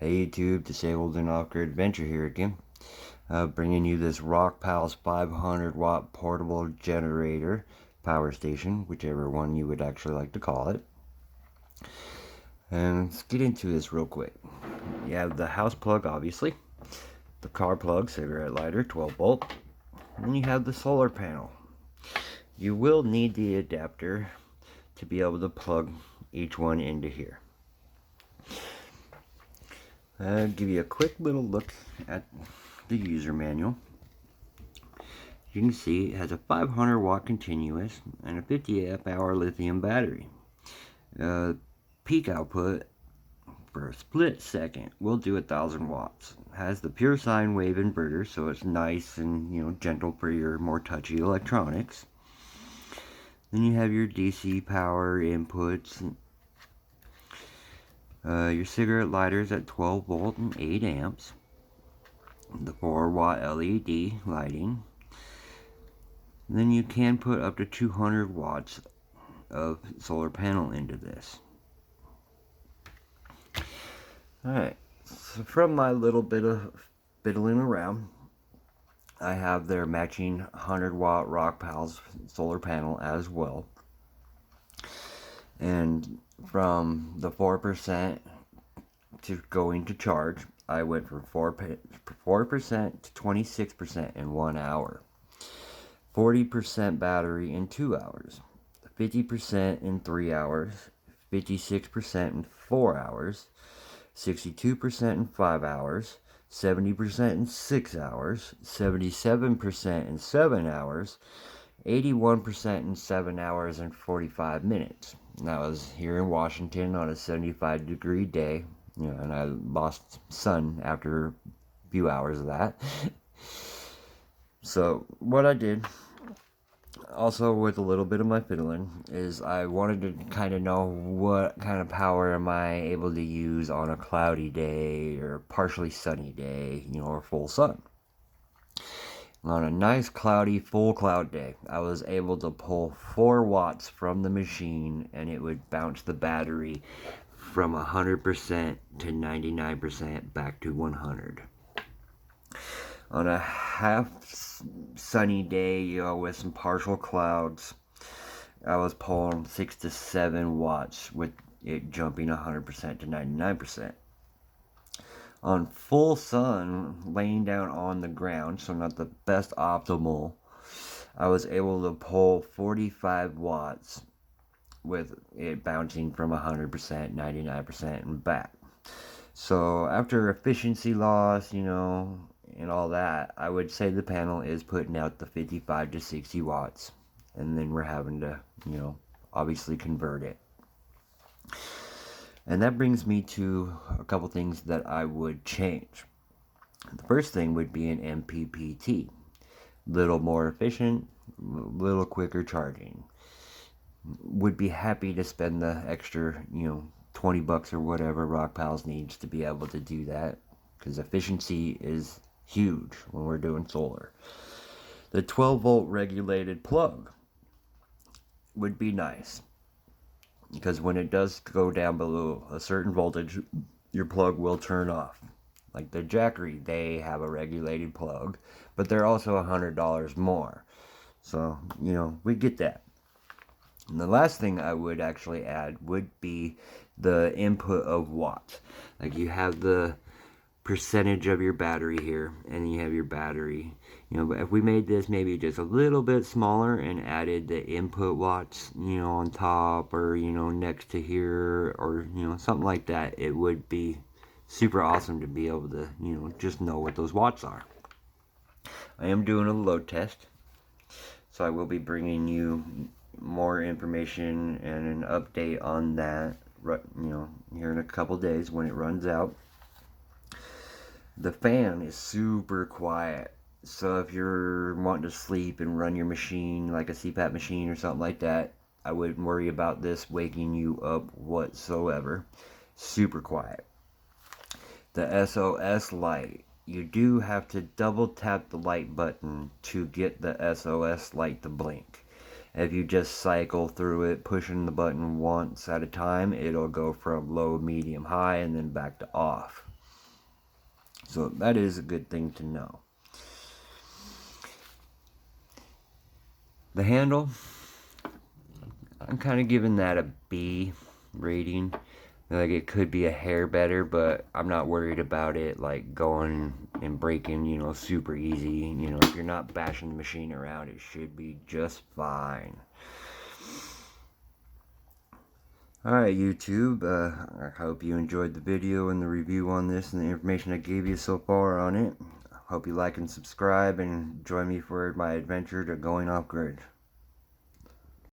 Hey YouTube, Disabled and Off-Grid Adventure here again. Bringing you this Rockpals 500 watt portable generator power station, whichever one you would actually like to call it. And let's get into this real quick. You have the house plug, obviously, the car plug, cigarette lighter, 12 volt, and then you have the solar panel. You will need the adapter to be able to plug each one into here. I'll give you a quick little look at the user manual. You can see it has a 500 watt continuous and a 50 amp hour lithium battery. Peak output for a split second will do 1000 watts. Has the pure sine wave inverter, so it's nice and gentle for your more touchy electronics. Then you have your DC power inputs. Your cigarette lighters at 12 volt and 8 amps. The 4 watt LED lighting. Then you can put up to 200 watts of solar panel into this. Alright, so from my little bit of fiddling around, I have their matching 100 watt Rockpals solar panel as well. And from the 4% to going to charge, I went from 4% to 26% in 1 hour. 40% battery in 2 hours. 50% in 3 hours. 56% in 4 hours. 62% in 5 hours. 70% in 6 hours. 77% in 7 hours. 81% in 7 hours and 45 minutes. And that was here in Washington on a 75-degree day, and I lost sun after a few hours of that. So what I did, also with a little bit of my fiddling, is I wanted to kind of know what kind of power am I able to use on a cloudy day or partially sunny day, or full sun. On a nice cloudy full cloud day, I was able to pull 4 watts from the machine, and it would bounce the battery from 100% to 99% back to 100. On a half sunny day, with some partial clouds, I was pulling 6 to 7 watts with it jumping 100% to 99%. On full sun, laying down on the ground, so not the best optimal, I was able to pull 45 watts with it bouncing from 100%, 99% and back. So after efficiency loss, and all that, I would say the panel is putting out the 55 to 60 watts. And then we're having to, obviously convert it. And that brings me to a couple things that I would change. The first thing would be an Mppt. Little more efficient, little quicker charging. Would be happy to spend the extra, $20 or whatever Rockpals needs to be able to do that, because efficiency is huge when we're doing solar. The 12 volt regulated plug would be nice, because when it does go down below a certain voltage, your plug will turn off. Like the jackery, they have a regulated plug, but they're also $100 more. So, we get that. And the last thing I would actually add would be the input of watts. Like you have the percentage of your battery here, and you have your battery. But if we made this maybe just a little bit smaller and added the input watts, on top or, next to here or, something like that, it would be super awesome to be able to, just know what those watts are. I am doing a load test, so I will be bringing you more information and an update on that, here in a couple days when it runs out. The fan is super quiet, so if you're wanting to sleep and run your machine like a CPAP machine or something like that, I wouldn't worry about this waking you up whatsoever. Super quiet. The Sos Light, you do have to double tap the light button to get the Sos light to blink. If you just cycle through it, pushing the button once at a time, it'll go from low, medium, high, and then back to off. So that is a good thing to know. The handle, I'm kind of giving that a B rating. Like, it could be a hair better, but I'm not worried about it like going and breaking, you know, super easy. You know, if you're not bashing the machine around, it should be just fine. Alright, YouTube, I hope you enjoyed the video and the review on this and the information I gave you so far on it. Hope you like and subscribe and join me for my adventure to going off grid.